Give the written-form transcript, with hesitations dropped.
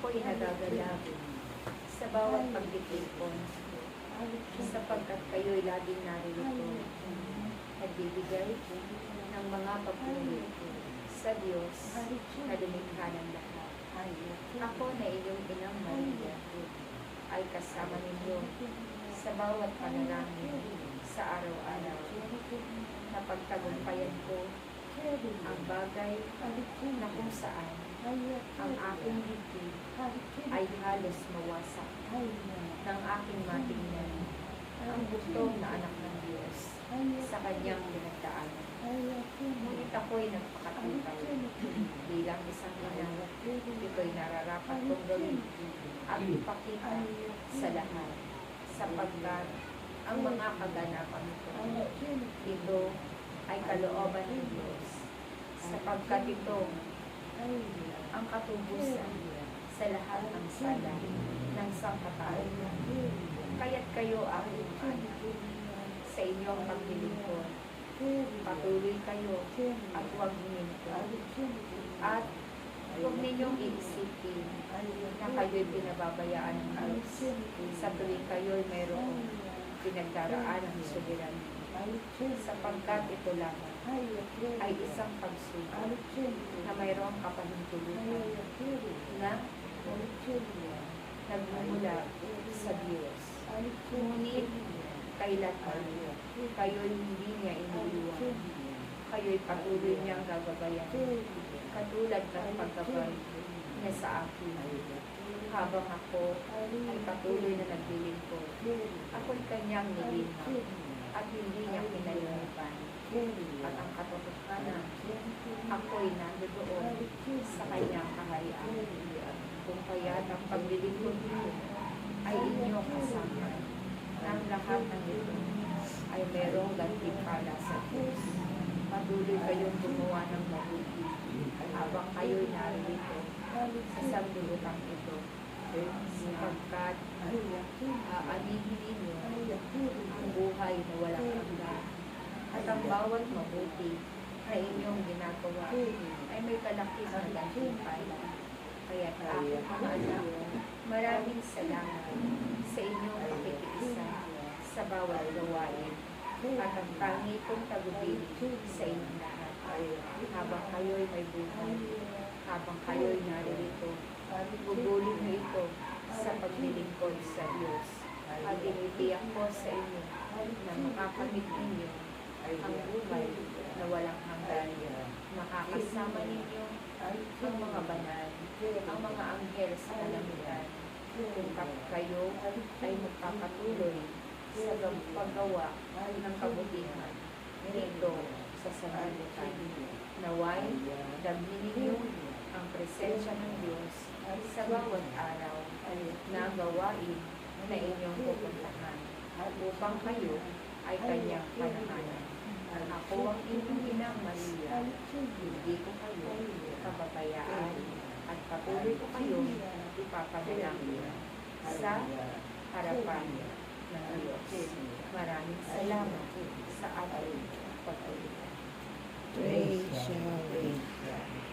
ako'y nagagalak sa bawat pagtitipon, sapagkat kayo'y laging naririto, nagbibigay ng mga papuri sa Diyos na lumikha ng lahat. Ako na inyong inang Maria ay kasama ninyo sa bawat panalangin sa araw-araw. Napagtagumpayan ko ang bagay na kung saan ang aking dibdib ay halos mawasak ng aking matingnan ang gutom na anak ng Diyos sa kanyang pinagdaanan. Ngunit ako'y nagpakatupay bilang isang ina. Ito'y nararapat kong gawin at ipakita sa lahat, sapagkat ang mga kaganapan ito ay kalooban ng Diyos, sapagkat ito ang katubusan sa lahat ng sala ng sangkatauhan. Kaya't kayo aking anak, sa inyong paglilingkod, patuloy kayo at huwag huminto. At huwag ninyong iisipin na kayo'y pinababayaan ng Diyos sa tuwing kayo'y mayroong pinagdaraan ng soberan, sapagkat ito lamang ay isang pagsubok na mayroong kapahintulutan na nagmumula sa Diyos. Ngunit kailanman kayo'y hindi niya iniiwan. Kayo'y patuloy niyang gagabayan, katulad ng paggabay niya sa akin. Habang ako ay patuloy na naglilingkod, ako'y kanyang nilinaw at hindi niya pinalinipan. At ang katotohanan, ako'y nandoon sa kanyang kaharian. Kung kaya't ang paglilingkod nito ay inyong kasama, ang lahat ng ito ay merong gantimpala sa Diyos. Patuloy kayong gumawa ng mabuti habang kayo'y naririto sa sanglibutan ito, sapagkat aanihin ninyo ang buhay na walang hanggan, at ang bawat mabuti na inyong ginagawa ay may kalakis na gantimpala. Kaya aking mga anak, maraming salamat sa inyong pakikiisa sa bawat gawain at ang tangi kong tagubilin sa inyong lahat. Habang kayo'y may buhay, habang kayo'y naririto, gugulin mo ito sa paglilingkod sa Diyos. At tinitiyak ko sa inyo na makakamit ninyo ang buhay na walang hanggan. Makakasama ninyo ang mga banal, ang mga anghel sa kalangitan, kung kayo ay magpapatuloy sa paggawa ng kabutihan nito sa sanlibutan. Naway, damhin ninyo ang presensya ng Diyos sa bawat araw na gawain na inyong pupuntahan, upang kayo ay kanyang panahanan. Ako ang inyong inang Maria, hindi ko kayo kababayaan, at patuloy ko kayong ipapadalangin sa harapan ng Diyos. Maraming salamat sa ating pagtulungan. Praise God.